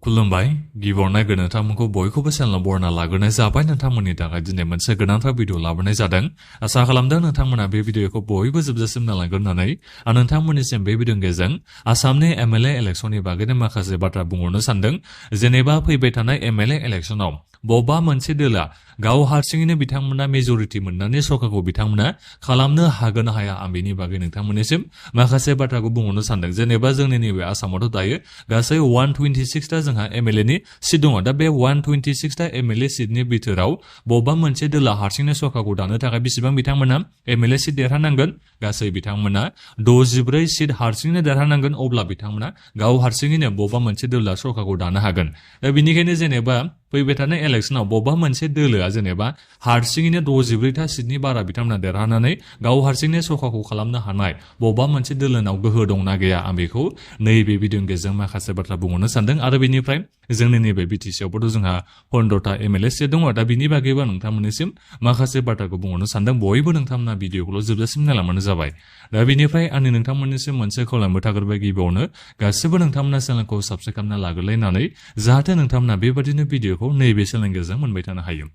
खुलुमबाय गिबियावनो नोंथांमोनखौ बयखौबो चेनेलाव बरायना लाग्रोनाय जाबाय नोंथांमोननि थाखाय दिनै मोनसे गोनांथार भिडिअ लाबोनाय जादों आसा खालामदों नोंथांमोना बे भिडिअखौ बयबो जोबजासिम नायलांगोन होननानै आं नोंथांमोननिसिम बे भिडिअनि गेजेरजों आसामनि एमएलए इलेक्सननि बागैनो माखासे बाथ्रा बुंहरनो सानदों जेनेबा फैबाय थानाय एमएलए इलेक्सनाव बबेबा मोनसे दोला गाव हारसिङैनो बिथांमोना मेजरिटि मोननानै सरकारखौ बिथांमोना खालामनो हागोन हाया आं बेनि बागै नोंथांमोननिसिम माखासे बाथ्राखौ बुंहरनो सानदों जेनेबा जोंनि नैबे आसामावथ' दायो गासै 126 ता जोंहा एमएलए नि सिट दङ दा बे 126 ता एमएलए सिटनि बिथोराव बबेबा मोनसे दोला हारसिङैनो सरकारखौ दानो थाखाय बेसेबां बिथांमोना एमएलए सिट देरहानांगोन गासै बिथांमोना 64 सिट हारसिङैनो देरहानांगोन अब्ला बिथांमोना गाव हारसिङैनो बबेबा मोनसे दोला सरकारखौ दानो हागोन दा बेनिखायनो जेनेबा फैबाय थानाय इलेक्सनाव बबेबा मोनसे दोलोआ जेनेबा हारसिङैनो 64 ता सिटनि बारा बिथांमोना देरहानानै गाव हारसिङैनो सरकारखौ खालामनो हानाय बबेबा मोनसे दोलोनाव गोहो दंना गैया आं बेखौ नैबे भिडिअनि गेजेरजों माखासे बाथ्रा बुंहरनो सानदों आरो बेनिफ्राय जोंनि नैबे बिटिसिआवबोथ' जोंहा 15 ता एमएलए सिट दङ दा बिनि बागैबो नोंथांमोननिसिम माखासे बाथ्राखौ बुंहरनो सानदों बयबो नोंथांमोना भिडिअखौल' जोबजासिम नायलांबानो जाबाय दा बेनिफ्राय आंनि नोंथांमोननिसिम मोनसे खावलायबो थाग्रोबाय गिबियावनो गासिबो नोंथांमोना चेनेलखौ साबस्क्राइब खालामना लाग्रोलायनानै जाहाथे नोंथांमोना बेबादिनो भिडिअखौ नैबे चेनेलनि गेजेरजों मोनबाय थानो हायो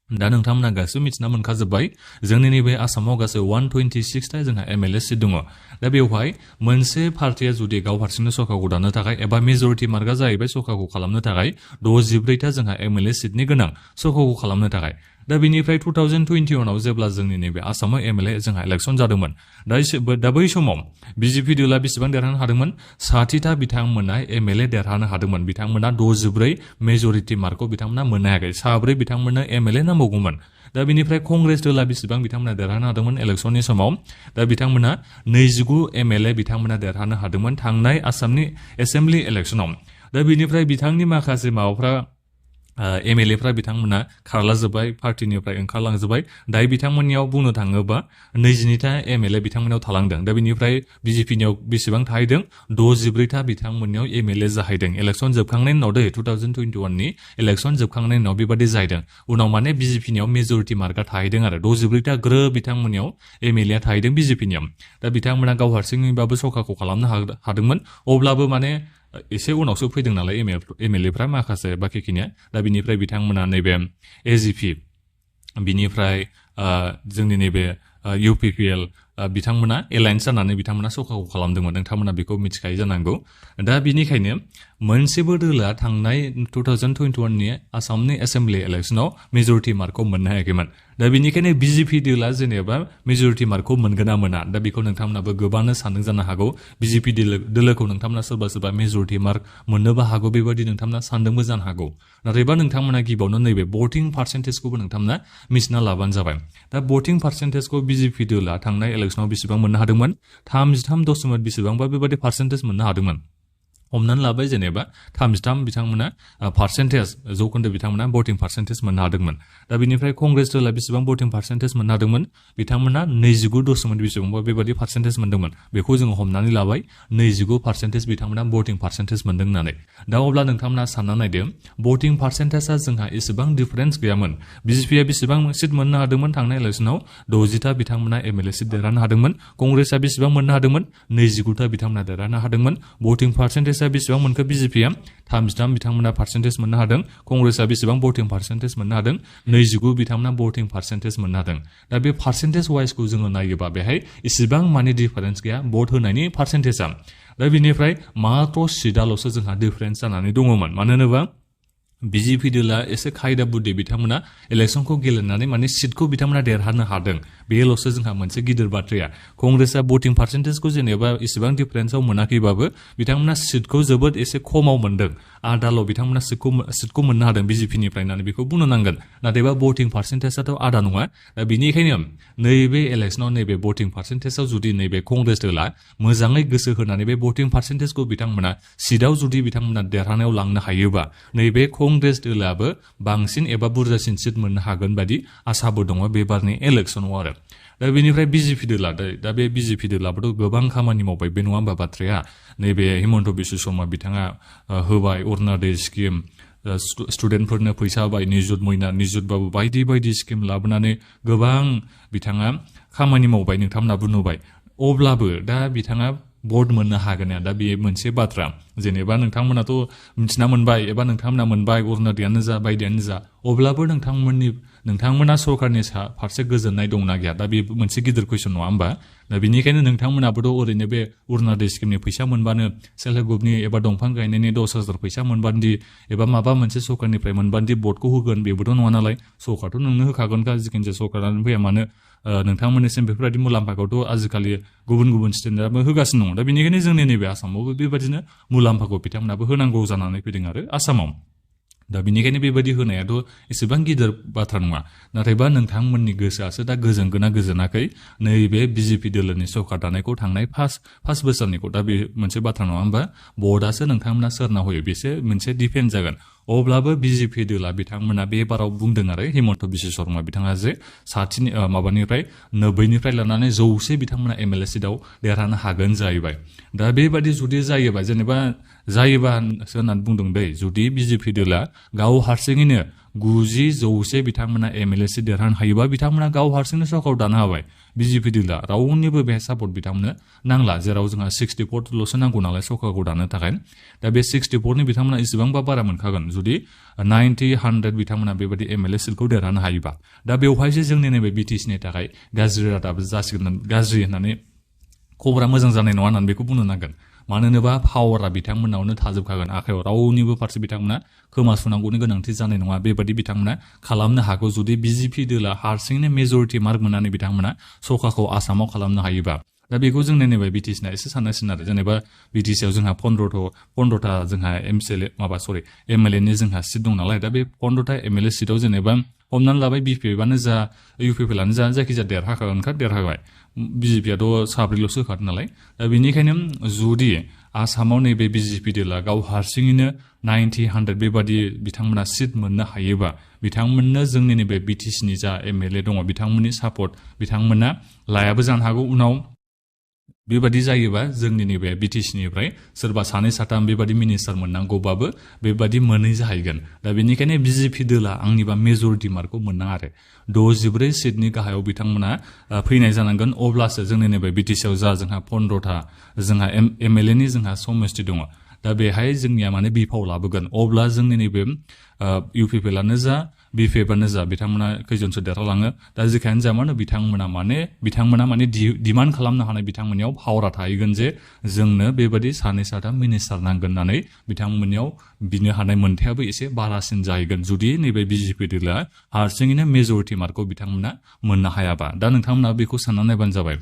दा नोंथांमोना गासिबो मिथिना मोनखाजोब्बाय जोंनि नैबे आसामाव गासै 126 ता जोंहा एमएलए सिट दङ दा बेवहाय मोनसे पार्टिया जुदि गाव हारसिंनो सरकारखौ दानो थाखाय एबा मेजरिटि मार्कआ जाहैबाय सरकारखौ खालामनो थाखाय 64 ता जोंहा एमएलए सिटनि गोनां सरकारखौ खालामनो थाखाय दा बेनिफ्राय 2021 आव जेब्ला जोंनि नैबे आसामाव एमएलए जोंहा इलेक्सन जादोंमोन दा बै समाव बीजेपी दोला बेसेबां देरहानो हादोंमोन 60 ता बिथांमोना एमएलए देरहानो हादोंमोन बिथांमोना 64 मेजरिटि मार्कखौ बिथांमोना मोननो हायाखै साब्रै बिथांमोननो एमएलए नांबावगौमोन दा बेनिफ्राय कंग्रेस दोला बेसेबां बिथांमोना देरहानो हादोंमोन इलेक्सननि समाव दा बिथांमोना 29 एमएलए बिथांमोना देरहानो हादोंमोन थांनाय आसामनि एसेम्बलि इलेक्सनाव दा बेनिफ्राय बिथांनि माखासे माबाफ्रा एमएलएफ्रा बिथांमोना खारलाजोब्बाय पार्टिनिफ्राय ओंखारलांजोब्बाय दायो बिथांमोननियाव बुंनो थाङोबा 22 ता एमएलए बिथांमोननियाव थालांदों दा बेनिफ्राय बीजेपीनियाव बेसेबां थाहैदों 64 ता बिथांमोननियाव एमएलए जाहैदों इलेक्सन जोबखांनायनि उनाव 2021 नि इलेक्सन जोबखांनायनि उनाव बेबादि जाहैदों उनाव माने बीजेपीनियाव मेजरिटि मार्कआ थाहैदों आरो 64 ता ग्रोब बिथांमोननियाव एमएलए थाहैदों बीजेपीनियाव दा बिथांमोना गाव हारसिङैबाबो सरकारखौ खालामनो हादोंमोन अब्लाबो माने एसे उनावसो फैदों नालाय एमएलएफ्रा माखासे बाखिखिनिया दा बिनिफ्राय बिथांमोना नैबे एजिपि बिनिफ्राय जोंनि नैबे इउपिपिएल बिथांमोना एलायन्स जानानै बिथांमोना सरकारखौ खालामदोंमोन नोंथांमोना बेखौ मिथिखायो जानांगौ दा बिनिखायनो मोनसेबो दोला थांनाय 2021 नि आसामनि एसेम्बलि इलेक्सनाव मेजरिटि मार्कखौ मोननो हायाखैमोन दा बिनिखायनो बीजेपी दोला जेनेबा मेजरिटि मार्कखौ मोनगोन ना मोना दा बेखौ नोंथांमोनाबो गोबांनो सानदों जानो हागौ बीजेपी दोलोखौ नोंथांमोना सोरबा मेजरिटि मार्क मोननोबो हागौ बेबायदि नोंथांमोना सानदोंबो जानो हागौ नाथायबा नोंथांमोना गिबियावनो नैबे भटिं पार्सेन्टेजखौबो नोंथांमोना मिथिना लाबानो जाबाय दा भटिं पार्सेन्टेजखौ बीजेपी दोला थांनाय इलेक्सनाव बेसेबां मोननो हादोंमोन 33 बेसेबांबा बेबायदि पार्सेन्टेज मोननो हादोंमोन हमनानै लाबाय जेनेबा 33 बिथांमोना पार्सेन्टेज जौखोन्दो बिथांमोना भटिं पार्सेन्टेज मोननो हादोंमोन दा बिनिफ्राय कंग्रेस दोला बेसेबां भटिं पार्सेन्टेज मोननो हादोंमोन बिथांमोना 29 बेसेबांबा बेबायदि पार्सेन्टेज मोनदोंमोन बेखौ जोङो हमनानै लाबाय 29 बिथांमोना भटिं पार्सेन्टेज मोनदों होननानै दा अब्ला नोंथांमोना सानना नायदो भटिं पार्सेन्टेजआ जोंहा एसेबां डिफारेन्स गैयामोन बीजेपीआ बेसेबां सिट मोननो हादोंमोन थांनाय इलेक्सनाव 60 ता बिथांमोना एमएलए सिट देरहानो हादोंमोन कंग्रेसआ बेसेबां मोननो हादोंमन 29 ता बिथांमोना देरहानो हादोंमोन भटिं पार्सेन्टेज बेसेबां मोनखो बीजेपीआ 33 बिथांमोना पार्सेन्टेज मोननो हादों कंग्रेसआ बेसेबां भटिं पार्सेन्टेज मोननो हादों 29 बिथांमोना भटिं पार्सेन्टेज मोननो हादों दा बे पार्सेन्टेज वाइसखौ जोङो नायोबा बेहाय इसेबां माने डिफारेन्स गैया भट होनायनि पार्सेन्टेजआ दा बिनिफ्राय मात्र' सिटआल'सो जोंहा डिफारेन्स जानानै दङमोन मानो होनोबा बीजेपी दोला एसे खायदा बुद्धि बिथांमोना इलेक्सनखौ गेलेनानै माने सिटखौ बिथांमोना देरहानो हादों बेल'सो जोंहा मोनसे गिदिर बाथ्राया कंग्रेसआ भटिं पार्सेन्टेजखौ जेनेबा इसेबां डिफारेन्सआव मोनाखैबाबो बिथांमोना सिटखौ जोबोद एसे खमाव मोनदों आदाल' बिथांमोना सिटखौ मोननो हादों बीजेपीनिफ्राय होननानै बेखौ बुंनो नांगोन नाथायबा भटिं पार्सेन्टेजआथ' आदा नङा दा बिनिखायनो नैबे इलेक्सनाव नैबे भटिं पार्सेन्टेजआव जुदि नैबे कंग्रेस दोला मोजाङै गोसो होनानै बे भटिं पार्सेन्टेजखौ बिथांमोना सिटआव जुदि बिथांमोना देरहानायाव लांनो हायोबा नैबे कंग्रेस दोलाबो बांसिन एबा बुरजासिन सिट मोननो हागोन बादि आसाबो दङ बे बारनि इलेक्सनाव आरो दा बेनिफ्राय बीजेपी दोला दा बे बीजेपी दोलाबोथ' गोबां खामानि मावबाय बे नङा होमबा बाथ्राया नैबे हिमन्त बिश्व शर्मा बिथाङा होबाय अरुणोदय स्किम स्टुडेन्टफोरनो फैसा होबाय निजुत मयना निजुतबाबो बायदि बायदि स्किम लाबोनानै गोबां बिथाङा खामानि मावबाय नोंथांमोनाबो नुबाय अब्लाबो दा बिथाङा भट मोननो हागोन दा बे मोनसे बाथ्रा जेनेबा नोंथांमोनाथ' मिथिना मोनबाय एबा नोंथांमोना मोनबाय अरुणाचलानो जा बायदियानो जा अब्लाबो नोंथांमोना सरकारनि फारसे गोजोननाय दंना गैया दा बे मोनसे गिदिर कुइसन नङा होमबा दा बेनिखायनो नोंथांमोनाबोथ' ओरैनो बे अरुणाचल स्किमनि फैसा मोनबानो सेल्फ हेल्प ग्रुपनि एबा दंफां गायनायनि 10,000 फैसा मोनबान्दि एबा माबा मोनसे सरकारनिफ्राय मोनबान्दि भटखौ होगोन बेबोथ' नङा नालाय सरकारथ' नोंनो होखागोनखा जिखुनु जाया सरकारानो फैया मानो नोंथांमोननिसिम बेफोरबायदि मुलाम्फाखौथ' आजिखालि गुबुन स्टेटआबो होगासिनो दङ दा बेनिखायनो जोंनि नैबे आसामावबो बेबायदिनो मुलाम्फाखौ बिथांमोनाबो होनांगौ जानानै फैदों आरो आसामाव दा बेनिखायनो बेबायदि होनायाथ' एसेबां गिदिर बाथ्रा नङा नाथायबा नोंथांमोननि गोसोआसो दा गोजोनगोना गोजोनाखै नैबे बिजेपि दोलोनि सरकार दानायखौ थांनाय फार्स्ट बोसोरनिखौ दा बे मोनसे बाथ्रा नङा होमबा भटआसो नोंथांमोना सोरना होयो बेसो मोनसे डिपेन्ड जागोन अब्लाबो बिजेपि दोला बिथांमोना बे बाराव बुंदों आरो हिमन्त बिश्व शर्मा बिथाङा जे 90निफ्राय लानानै 100 बिथांमोना एमएलए सिटआव देरहानो हागोन जाहैबाय दा बेबादि जुदि जायोबा जेनेबा होननानै बुंदों दै जुदि बिजेपि दोला गाव हारसिङैनो 90-100 बिथांमोना एमएलए सिट देरहानो हायोबा बिथांमोना गाव हारसिंनो सरकार दानो हाबाय बिजेपि दोला रावनिबो बे सापर्ट बिथांमोननो नांला जेराव जोंहा 64ल'सो नांगौ नालाय सरकारखौ दानो थाखाय दा बे 64नि बिथांमोना एसेबांबा बारा मोनखागोन जुदि 90-100 बिथांमोना बेबायदि एमएलए सिटखौ देरहानो हायोबा दा बेवहायसो जोंनि नैबे बिटिसिनि थाखाय गाज्रि रादाब जासिगोन गाज्रि होननानै खबरा मोजां जानाय नङा होननानै बेखौ बुंनो नांगोन मानो होनोबा पावारा बिथांमोनावनो थाजोबखागोन आखायाव रावनिबो फारसे बिथांमोना खोमा सुनांगौनि गोनांथि जानाय नङा बेबादि बिथांमोना खालामनो हागौ जुदि बिजेपि दोला हारसिङैनो मेजरिटि मार्क मोननानै बिथांमोना सरकारखौ आसामाव खालामनो हायोबा दा बेखौ जोंनि नैबे बिटिसिना एसे साननांसिगोन आरो जेनेबा बिटिसिआव जोंहा 15था जोंहा एमएलए नि जोंहा सिट दं नालाय दा बे 15था एमएलए सिटआव जेनेबा हमनानै लाबाय बिपिएफआनो जा इउपिपिएलआनो जा जायखिजाया देरहाबाय बिजेपिआथ' 7ल'सो होखादों नालाय दा बेनिखायनो जुदि आसामाव नैबे बिजेपि दोला गाव हारसिङैनो 90-100 बेबादि बिथांमोना सिट मोननो हायोबा बिथांमोननो जोंनि नैबे बिटिसिनि जा एमएलए दङ बिथांमोननि सापर्ट बिथांमोना लायाबो जानो हागौ उनाव बेबादि जायोबा जोंनि नैबे बिटिसिनिफ्राय सोरबा 2-3 बेबादि मिनिस्टार मोननांगौबाबो बेबादि मोनै जाहैगोन दा बेनिखायनो बिजेपि दोला आंनिबा मेजरिटि मार्कखौ मोननाङा आरो 64 सिटनि गाहायाव बिथांमोना फैनाय जानांगोन अब्लासो जोंनि नैबे बिटिसिआव जा जोंहा 15था जोंहा एमएलए नि जोंहा समस्ति दङ दा बेहाय जोंनिया माने बिफाव लाबोगोन अब्ला जोंनि नैबे इउपिपिएलआनो जा बिपिएफआनो जा बिथांमोना खैजनसो देरहालाङो दा जेखायानो जा मानो बिथांमोना माने डिमान्ड खालामनो हानाय बिथांमोननियाव पावारा थाहैगोन जे जोंनो बेबादि 2-3 मिनिस्टार नांगोन होननानै बिथांमोननियाव बिनो हानाय मोन्थायाबो एसे बारासिन जाहैगोन जुदि नैबे बिजेपि दोला हारसिङैनो मेजरिटि मार्कखौ बिथांमोना मोननो हायाबा दा नोंथांमोना बेखौ सानना नायबानो जाबाय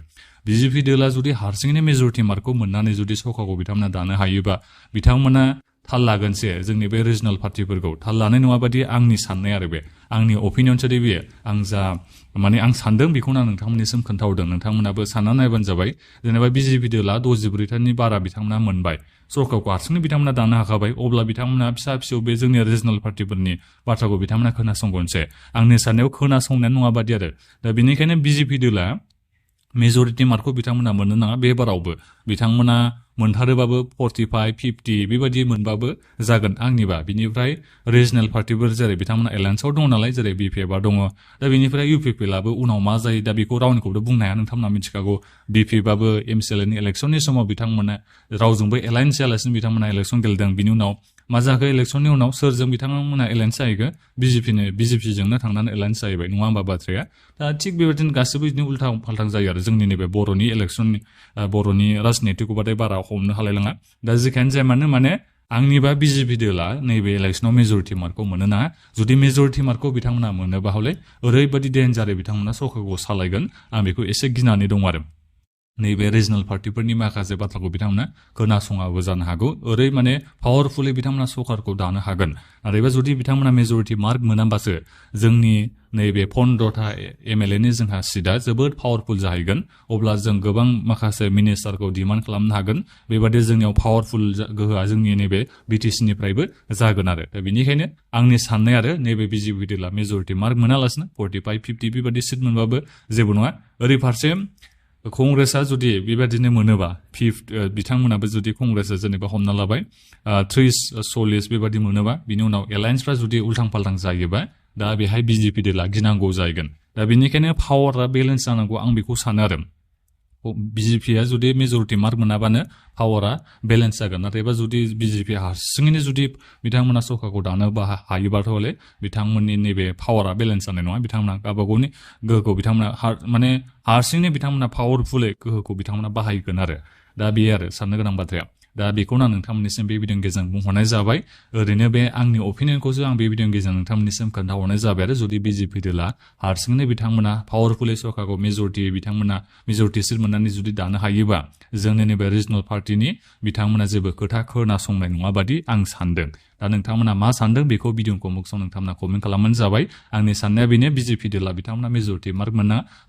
बिजेपि दोला जुदि हारसिङैनो मेजरिटि मार्कखौ मोननानै जुदि सरकारखौ बिथांमोना दानो हायोबा बिथांमोना थाल लागोनसो जोंनि बे रिजनेल पार्टिफोरखौ थाल लानाय नङा बादि आंनि साननाय आरो बे आंनि अपिनियनसो दे बेयो आं सानदों बेखौनो आं नोंथांमोननिसिम खोन्थाहरदों नोंथांमोनाबो सानना नायबानो जाबाय जेनेबा बिजेपि दोला 64थानि बारा बिथांमोना मोनबाय सरकारखौ हारसिंनो बिथांमोना दानो हाखाबाय अब्ला बिथांमोना फिसा बे जोंनि रिजनेल पार्टिफोरनि बाथ्राखौ बिथांमोना खोनासंगोनसो आंनि साननायाव खोनासंनाय नङा बादि आरो दा बेनिखायनो बिजेपि दोला मेजरिटि मार्कखौ बिथांमोना मोननो नाङा बे बारावबो बिथांमोना मोनथारोबाबो 45-50 बेबायदि मोनबाबो जागोन आंनिबा बिनिफ्राय रिजनेल पार्टिफोर जेरै बिथांमोना एलायन्सआव दङ नालाय जेरै बिपिएफआ दङ दा बेनिफ्राय इउपिपिएलआबो उनाव मा जायो दा बेखौ रावनिखौबो बुंनो हाया नोंथांमोना मिथिखागौ बिपिएफआबो एमसिएलएनि इलेक्सननि समाव बिथांमोना रावजोंबो एलायन्स जायालासिनो बिथांमोना इलेक्सन गेलेदों बिनि उनाव मा जाखो इलेक्सननि उनाव सोरजों बिथांमोना एलायन्स जाहैगो बिजेपिजोंनो थांनानै एलायन्स जाहैबाय नङा होमबा बाथ्राया दा थिग बेबायदिनो गासैबो बिदिनो उल्था फाल्थां जायो आरो जोंनि नैबे बर'नि राजनितिखौबाथाय बारा हमनो हालायलाङा दा जेखायानो जाया माने आंनिबा बिजेपि दोला नैबे इलेक्सनाव मेजरिटि मार्कखौ मोनो नाङा जुदि मेजरिटि मार्कखौ बिथांमोना मोनोबा हले ओरैबायदि डेन्जारै बिथांमोना सरकारखौ सालायगोन आं बेखौ एसे गिनानै दं आरो नैबे रिजनेल पार्टिफोरनि माखासे बाथ्राखौ बिथांमोना खोनासङाबो जानो हागौ ओरै माने पावारफुलि बिथांमोना सरकारखौ दानो हागोन नाथायबा जुदि बिथांमोना मेजरिटि मार्क मोनाबासो जोंनि नैबे 15था एमएलए नि जोंहा सिटआ जोबोद पावारफुल जाहैगोन अब्ला जों गोबां माखासे मिनिस्टारखौ डिमान्ड खालामनो हागोन बेबादि जोंनियाव पावारफुल गोहोआ जोंनि नैबे बिटिसिनिफ्रायबो जागोन आरो दा बेनिखायनो आंनि साननाय आरो नैबे बिजेपि दोला मेजरिटि मार्क मोनालासिनो 45-50 बेबादि सिट मोनबाबो जेबो नङा ओरै फारसे कंग्रेसआ जुदि बेबादिनो मोनोबा बिथांमोनाबो जुदि कंग्रेसआ जेनेबा हमना लाबाय 30-40 बेबादि मोनोबा बिनि उनाव एलायन्सफ्रा जुदि उल्थां फाल्थां जायोबा दा बेहाय बिजेपि दोला गिनांगौ जाहैगोन दा बेनिखायनो पावारा बेलेन्स जानांगौ आं बेखौ सानो आरो BJP जुदि मेजरिटी मार्क मोनाबानो पावारा बेलेन्स जागोन नाथायबा जुदि BJP हारसिङैनो जुदि बिथांमोना सरकारखौ दानो हायोबाथ' हले बिथांमोननि नैबे पावारा बेलेन्स जानाय नङा बिथांमोना गावबागावनि गोहोखौ बिथांमोना माने हारसिङैनो बिथांमोना पावारफुलै गोहोखौ बिथांमोना बाहायगोन आरो दा बे आरो साननो गोनां बाथ्राया दा बेखौनो आं नोंथांमोननिसिम बे भिडिअनि गेजेरजों बुंहरनाय जाबाय ओरैनो बे आंनि अपिनियनखौसो आं बे भिडिअनि गेजेरजों नोंथांमोननिसिम खोन्थाहरनाय जाबाय आरो जुदि BJP दोला हारसिङैनो बिथांमोना पावारफुलै सरकारखौ मेजरिटी सिट मोननानै जुदि दानो हायोबा जोंनि नैबे रिजनल पार्टिनि बिथांमोना जेबो खोथा खोनासंनाय नङा बादि आं सानदों दा नोंथांमोना मा सानदों बेखौ भिडिअखौ मुक्सआव नोंथांमोना कमेन्ट खालामबानो जाबाय आंनि साननाया बेनो BJP दोला बिथांमोना मेजरिटी मार्क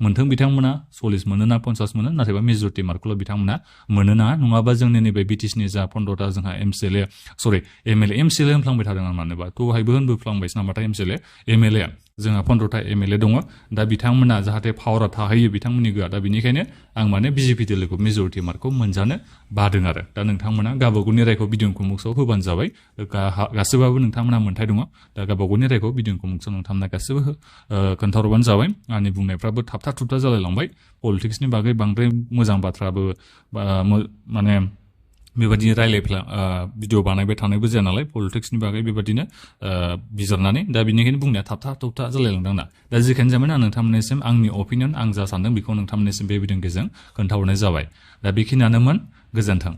मोनथों बिथांमोना 40 मोनो ना 50 मोनो नाथायबा मेजरिटी मार्कखौल' बिथांमोना मोनो ना नङाबा जोंनि नैबे BTCनि जा 15टा जोंहा MLA होनफ्लांबाय थादों आं मानोबा दहायबो होनबोफ्लांबायसो नामाथाय MLA जोंहा 15टा MLA दङ दा बिथांमोना जाहाथे पावारा थाहैयो बिथांमोननि गोआ दा बेनिखायनो आं माने BJP दोलोखौ मेजरिटी मार्कखौ मोनजानो बादों आरो दा नोंथांमोना गावबागावनि रायखौ भिडिअखौ मुक्सआव होबानो जाबाय गासैबाबो नोंथांमोना मोन्थाय दङ दा गावबागावनि रायखौ भिडिअखौ मुक्सआव नोंथांमोना गासैबो खोन्थाहरबानो जाबाय आंनि बुंनायफ्राबो थाबथा थुबथा जालायलांबाय पलिटिक्सनि बागै बांद्राय मोजां बाथ्राबो माने बेबायदि भिडिअ बानायबाय थानायबो जाया नालाय पलिटिक्सनि बागै बेबायदिनो बिजिरनानै दा बेनिखायनो बुंनाया थाबथा थुबथा जालायलांदों आंना दा जेखायनो जाबाय आं नोंथांमोननिसिम आंनि अपिनियन आं जा सानदों बेखौ नोंथांमोननिसिम बे भिडिअनि गेजेरजों खोन्थाहरनाय जाबाय दा बेखिनियानोमोन गोजोन्थों